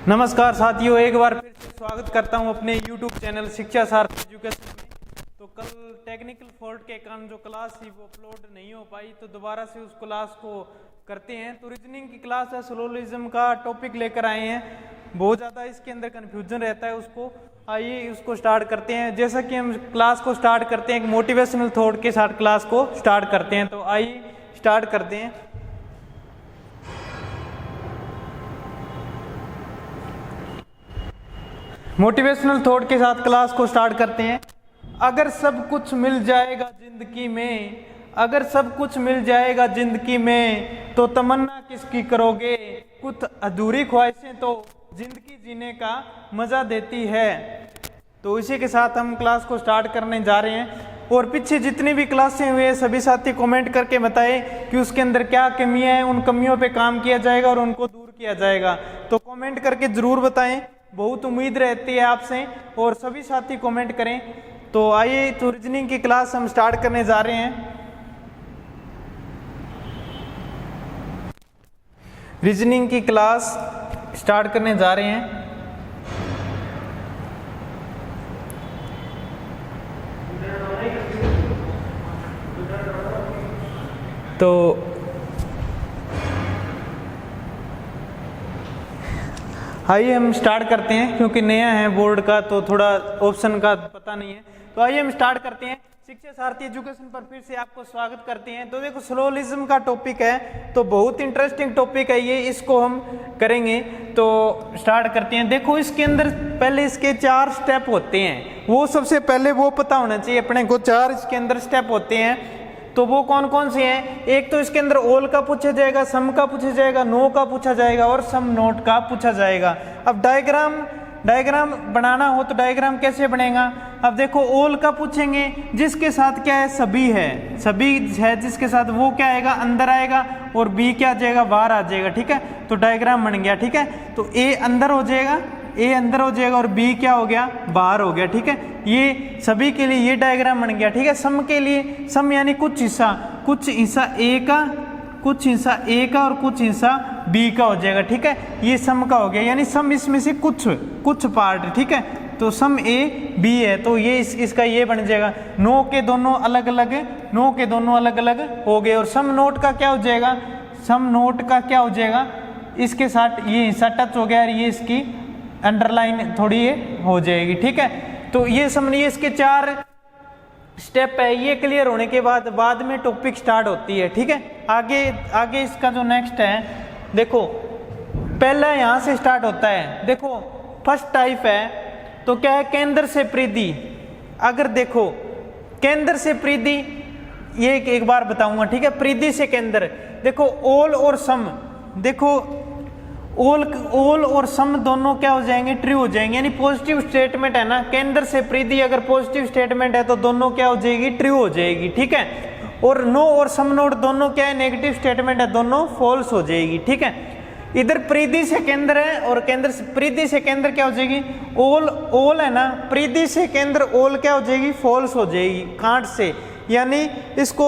नमस्कार साथियों, एक बार फिर से स्वागत करता हूं अपने YouTube चैनल शिक्षा सारथी एजुकेशन में। तो कल टेक्निकल फॉल्ट के कारण जो क्लास थी वो अपलोड नहीं हो पाई, तो दोबारा से उस क्लास को करते हैं। तो रीजनिंग की क्लास है, सोलोलिज्म का टॉपिक लेकर आए हैं। बहुत ज़्यादा इसके अंदर कन्फ्यूजन रहता है, उसको आइए उसको स्टार्ट करते हैं। जैसा कि हम क्लास को स्टार्ट करते हैं, एक मोटिवेशनल थॉट के साथ क्लास को स्टार्ट करते हैं। तो आइए स्टार्ट करते हैं। मोटिवेशनल थॉट के साथ क्लास को स्टार्ट करते हैं। अगर सब कुछ मिल जाएगा जिंदगी में, अगर सब कुछ मिल जाएगा जिंदगी में, तो तमन्ना किसकी करोगे? कुछ अधूरी ख्वाहिशें तो जिंदगी जीने का मजा देती है। तो इसी के साथ हम क्लास को स्टार्ट करने जा रहे हैं। और पीछे जितनी भी क्लासें हुई है सभी साथी कमेंट करके बताएं कि उसके अंदर क्या कमियां हैं, उन कमियों पे काम किया जाएगा और उनको दूर किया जाएगा। तो कमेंट करके जरूर बताएं, बहुत उम्मीद रहती है आपसे। और सभी साथी कमेंट करें। तो आइए, तो रीजनिंग की क्लास हम स्टार्ट करने जा रहे हैं। रीजनिंग की क्लास स्टार्ट करने जा रहे हैं। तो आइए हम स्टार्ट करते हैं, क्योंकि नया है बोर्ड का तो थोड़ा ऑप्शन का पता नहीं है। तो आइए हम स्टार्ट करते हैं। शिक्षा सारथी एजुकेशन पर फिर से आपको स्वागत करते हैं। तो देखो, स्लोलिज्म का टॉपिक है, तो बहुत इंटरेस्टिंग टॉपिक है ये, इसको हम करेंगे। तो स्टार्ट करते हैं। देखो, इसके अंदर पहले इसके 4 स्टेप होते हैं, वो सबसे पहले वो पता होना चाहिए अपने को। 4 इसके अंदर स्टेप होते हैं, तो वो कौन कौन से हैं? एक तो इसके अंदर ऑल का पूछा जाएगा, सम का पूछा जाएगा, नो का पूछा जाएगा और सम नोट का पूछा जाएगा। अब डायग्राम बनाना हो तो डायग्राम कैसे बनेगा? अब देखो, ऑल का पूछेंगे जिसके साथ क्या है, सभी है, सभी है जिसके साथ, वो क्या आएगा, अंदर आएगा, और बी क्या आ जाएगा, बाहर आ जाएगा। ठीक है, तो डायग्राम बन गया। ठीक है, तो ए अंदर हो जाएगा, ए अंदर हो जाएगा और बी क्या हो गया, बाहर हो गया। ठीक है, ये सभी के लिए ये डायग्राम बन गया। ठीक है, सम के लिए, सम यानी कुछ हिस्सा ए का, कुछ हिस्सा ए का और कुछ हिस्सा बी का हो जाएगा। ठीक है, ये सम का हो गया, यानी सम इसमें से कुछ पार्ट। ठीक है, तो सम ए बी है, तो ये इसका ये बन जाएगा। नो के दोनों अलग अलग हो गए। और सम नोट का क्या हो जाएगा, सम नोट का क्या हो जाएगा, इसके साथ ये हिस्सा टच हो गया और ये इसकी अंडरलाइन थोड़ी ये हो जाएगी। ठीक है, तो ये समझिए इसके 4 स्टेप है। ये क्लियर होने के बाद में टॉपिक स्टार्ट होती है। ठीक है, आगे इसका जो नेक्स्ट है, देखो पहला यहाँ से स्टार्ट होता है। देखो, फर्स्ट टाइप है तो क्या है, केंद्र से परिधि। अगर देखो केंद्र से परिधि, ये एक बार बताऊंगा। ठीक है, परिधि से केंद्र, देखो ऑल और सम, देखो ऑल और सम दोनों क्या हो जाएंगे, ट्रू हो जाएंगे, यानी पॉजिटिव स्टेटमेंट है ना। केंद्र से परिधि अगर पॉजिटिव स्टेटमेंट है तो दोनों क्या हो जाएगी, ट्रू हो जाएगी। ठीक है, और नो और सम नोट दोनों क्या है, नेगेटिव स्टेटमेंट है, दोनों फॉल्स हो जाएगी। ठीक है, इधर परिधि से केंद्र है और केंद्र से परिधि से केंद्र क्या हो जाएगी, ऑल है ना, परिधि से केंद्र ऑल क्या हो जाएगी, फॉल्स हो जाएगी कांट से। यानी इसको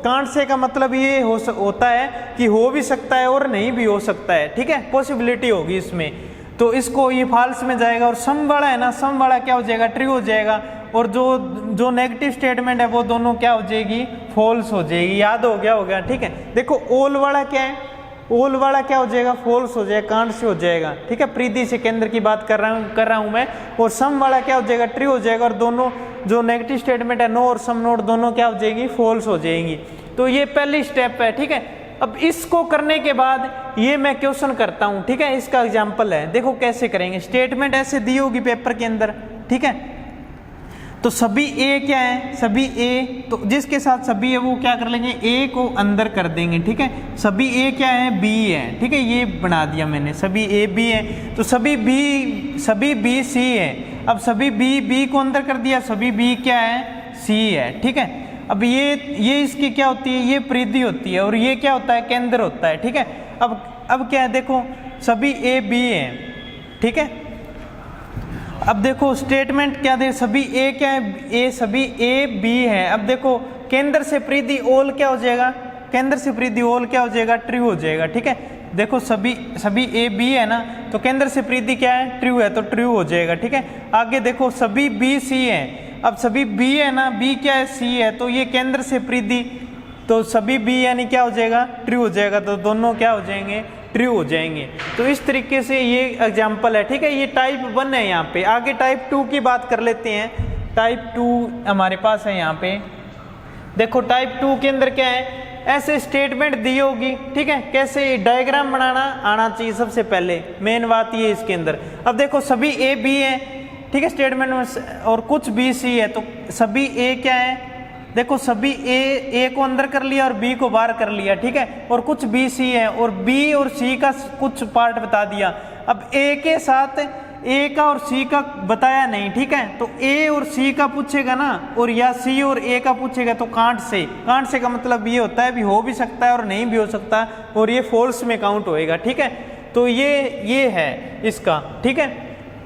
कांट से का मतलब ये होता है कि हो भी सकता है और नहीं भी हो सकता है। ठीक है, पॉसिबिलिटी होगी इसमें, तो इसको ये फॉल्स में जाएगा। और सम वाला है ना, सम वाला क्या हो जाएगा, ट्रू हो जाएगा। और जो नेगेटिव स्टेटमेंट है वो दोनों क्या हो जाएगी, फॉल्स हो जाएगी। याद हो गया। ठीक है, देखो ऑल वाला क्या है, ऑल वाला क्या हो जाएगा, फॉल्स हो जाएगा, कांट से हो जाएगा। ठीक है, परिधि से केंद्र की बात कर रहा हूं मैं। और सम वाला क्या हो जाएगा, ट्रू हो जाएगा। और दोनों जो नेगेटिव स्टेटमेंट है, नो और सम नोट दोनों क्या हो जाएगी, फॉल्स हो जाएंगी। तो ये पहली स्टेप है। ठीक है, अब इसको करने के बाद ये मैं क्वेश्चन करता हूं। ठीक है, इसका एग्जाम्पल है, देखो कैसे करेंगे। स्टेटमेंट ऐसे दी होगी पेपर के अंदर। ठीक है, तो सभी ए क्या है, सभी ए, तो जिसके साथ सभी है वो क्या कर लेंगे, ए को अंदर कर देंगे। ठीक है, सभी ए क्या है, बी है। ठीक है, ये बना दिया मैंने, सभी ए बी है, तो सभी बी सी है। अब सभी बी को अंदर कर दिया, सभी बी क्या है, सी है। ठीक है, अब ये इसकी क्या होती है, ये परिधि होती है, और ये क्या होता है, केंद्र होता है। ठीक है, अब क्या है, देखो सभी ए बी है। ठीक है, अब देखो स्टेटमेंट क्या दे, सभी ए क्या है, ए सभी ए बी है। अब देखो केंद्र से परिधि ऑल क्या हो जाएगा, केंद्र से परिधि ऑल क्या हो जाएगा, ट्रू हो जाएगा। ठीक है, देखो सभी ए बी है ना, तो केंद्र से परिधि क्या है, ट्रू है, तो ट्रू हो जाएगा। ठीक है, आगे देखो सभी बी सी है, अब सभी बी है ना, बी क्या है, सी है, तो ये केंद्र से परिधि, तो सभी बी यानी क्या हो जाएगा, ट्रू हो जाएगा, तो दोनों क्या हो जाएंगे, ट्रू हो जाएंगे। तो इस तरीके से ये एग्जाम्पल है। ठीक है, ये टाइप 1 है यहाँ पे। आगे टाइप 2 की बात कर लेते हैं। टाइप 2 हमारे पास है यहाँ पे। देखो टाइप 2 के अंदर क्या है, ऐसे स्टेटमेंट दी होगी। ठीक है, कैसे डायग्राम बनाना आना चाहिए सबसे पहले, मेन बात ये इसके अंदर। अब देखो सभी ए बी है, ठीक है, स्टेटमेंट में, और कुछ बी सी है, तो सभी ए क्या है, देखो सभी ए को अंदर कर लिया और बी को बाहर कर लिया। ठीक है, और कुछ बी सी है और बी और सी का कुछ पार्ट बता दिया। अब ए के साथ ए का और सी का बताया नहीं। ठीक है, तो ए और सी का पूछेगा ना, और या सी और ए का पूछेगा, तो कांट से का मतलब ये होता है भी हो भी सकता है और नहीं भी हो सकता, और ये फॉल्स में काउंट होएगा। ठीक है, तो ये है इसका। ठीक है,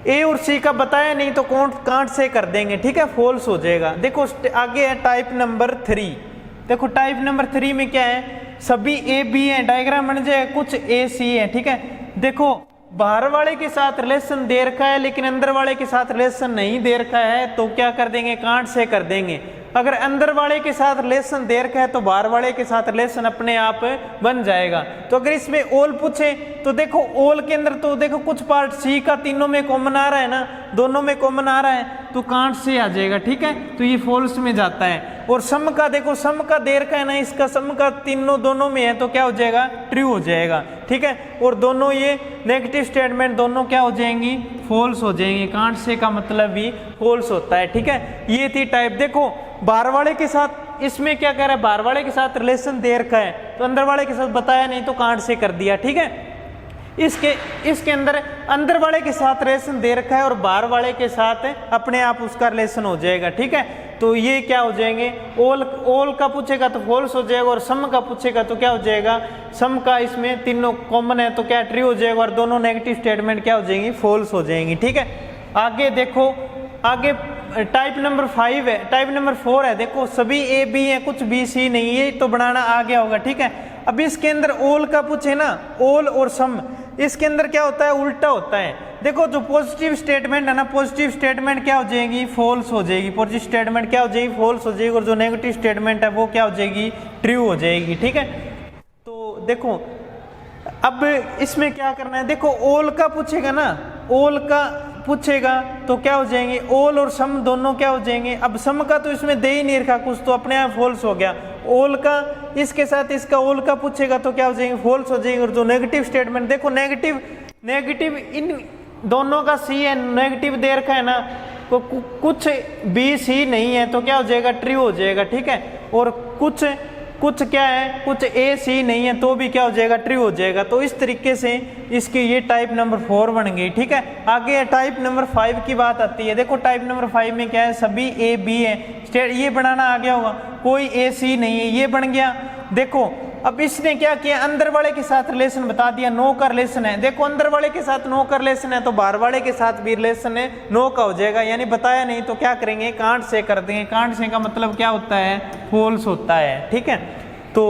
ए और सी का बताया नहीं तो कांट से कर देंगे। ठीक है, फॉल्स हो जाएगा। देखो आगे है टाइप नंबर 3। देखो टाइप नंबर 3 में क्या है, सभी ए बी है, डायग्राम बन जाएगा, कुछ ए सी है। ठीक है, देखो बाहर वाले के साथ रिलेशन दे रखा है लेकिन अंदर वाले के साथ रिलेशन नहीं दे रखा है, तो क्या कर देंगे, कांट से कर देंगे। अगर अंदर वाले के साथ रिलेशन दे रखा है तो बाहर वाले के साथ रिलेशन अपने आप बन जाएगा। तो अगर इसमें ऑल पूछे तो देखो ऑल के अंदर तो देखो कुछ पार्ट सी का तीनों में कॉमन आ रहा है ना, दोनों में कॉमन आ रहा है, तो कांट से आ जाएगा। ठीक है, तो ये फॉल्स में जाता है। और सम का देखो, सम का दे रखा है ना, इसका सम का तीनों दोनों में है, तो क्या हो जाएगा, ट्रू हो जाएगा। ठीक है, और दोनों ये नेगेटिव स्टेटमेंट दोनों क्या हो जाएंगी, फॉल्स हो जाएंगे। कांट से का मतलब भी फॉल्स होता है। ठीक है, ये थी टाइप। देखो बाहर वाले के साथ इसमें क्या कह रहा है, बाहर वाले के साथ रिलेशन दे रखा है तो अंदर वाले के साथ बताया नहीं तो कांट से कर दिया। ठीक है, इसके अंदर वाले के साथ रिलेशन दे रखा है और बाहर वाले के साथ अपने आप उसका रिलेशन हो जाएगा। ठीक है, तो ये क्या हो जाएंगे, ऑल का पूछेगा तो फॉल्स हो जाएगा, और सम का पूछेगा तो क्या हो जाएगा, सम का इसमें तीनों कॉमन है तो क्या ट्रू हो जाएगा, और दोनों नेगेटिव स्टेटमेंट क्या हो जाएंगी, फॉल्स हो जाएंगी। ठीक है, आगे देखो, आगे टाइप नंबर 5 है, टाइप नंबर 4 है। देखो सभी ए बी है, कुछ बी सी नहीं है, तो बनाना आ गया होगा। ठीक है, अब इसके अंदर ऑल का पूछे ना, ऑल और सम, इसके अंदर क्या होता है, उल्टा होता है। देखो जो पॉजिटिव स्टेटमेंट है ना, पॉजिटिव स्टेटमेंट क्या हो जाएगी, फॉल्स हो जाएगी। पॉजिटिव स्टेटमेंट क्या हो जाएगी, फॉल्स हो जाएगी, और जो नेगेटिव स्टेटमेंट है वो क्या हो जाएगी, ट्रू हो जाएगी। ठीक है, तो देखो अब इसमें क्या करना है, देखो ऑल का पूछेगा ना, ऑल का पूछेगा तो क्या हो जाएंगे, ऑल और सम दोनों क्या हो जाएंगे। अब सम का तो इसमें दे ही नहीं रखा कुछ, तो अपने आप फॉल्स हो गया। ऑल का इसके साथ इसका ऑल का पूछेगा तो क्या हो जाएंगे, फॉल्स हो जाएंगे। और जो नेगेटिव स्टेटमेंट, देखो नेगेटिव इन दोनों का सी है, नेगेटिव दे रखा है ना, तो कुछ बी सी नहीं है तो क्या हो जाएगा, ट्रू हो जाएगा। ठीक है, और कुछ क्या है, कुछ ए सी नहीं है तो भी क्या हो जाएगा, ट्रू हो जाएगा। तो इस तरीके से इसकी ये टाइप नंबर 4 बन गई। ठीक है, आगे टाइप नंबर 5 की बात आती है। देखो टाइप नंबर 5 में क्या है, सभी ए बी है, ये बनाना आ गया होगा, कोई ए सी नहीं है, ये बन गया। देखो अब इसने क्या किया, अंदर वाले के साथ रिलेशन बता दिया, नो का रिलेशन है। देखो अंदर वाले के साथ नो का रिलेशन है तो बाहर वाले के साथ भी रिलेशन है, नो का हो जाएगा, यानी बताया नहीं तो क्या करेंगे, कांट से कर देंगे। कांट से का मतलब क्या होता है, फॉल्स होता है। ठीक है, तो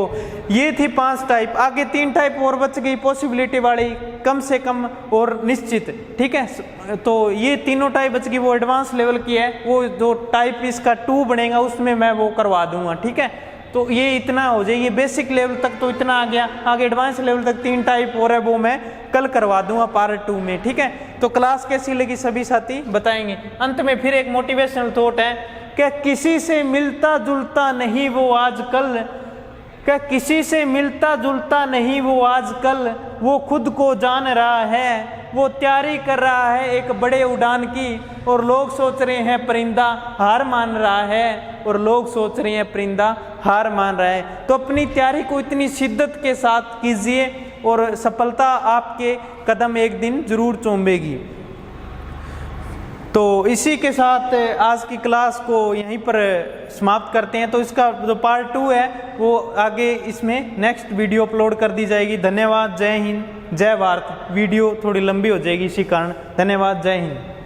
ये थी 5 टाइप। आगे 3 टाइप और बच गई, पॉसिबिलिटी वाली, कम से कम और निश्चित। ठीक है, तो ये तीनों टाइप बच गई, वो एडवांस लेवल की है, वो जो टाइप इसका 2 बनेगा उसमें मैं वो करवा दूंगा। ठीक है, तो ये इतना हो जाए, ये बेसिक लेवल तक तो इतना आ गया, आगे एडवांस लेवल तक 3 टाइप और है, वो मैं कल करवा दूंगा पार्ट 2 में। ठीक है, तो क्लास कैसी लगी सभी साथी बताएंगे। अंत में फिर एक मोटिवेशनल थॉट है कि किसी से मिलता जुलता नहीं वो आजकल, क्या किसी से मिलता जुलता नहीं वो आजकल, वो खुद को जान रहा है, वो तैयारी कर रहा है एक बड़े उड़ान की, और लोग सोच रहे हैं परिंदा हार मान रहा है, और लोग सोच रहे हैं परिंदा हार मान रहा है। तो अपनी तैयारी को इतनी शिद्दत के साथ कीजिए और सफलता आपके कदम एक दिन जरूर चूमेगी। तो इसी के साथ आज की क्लास को यहीं पर समाप्त करते हैं। तो इसका जो पार्ट 2 है वो आगे इसमें नेक्स्ट वीडियो अपलोड कर दी जाएगी। धन्यवाद, जय हिंद, जय भारत। वीडियो थोड़ी लंबी हो जाएगी इसी कारण। धन्यवाद, जय हिंद।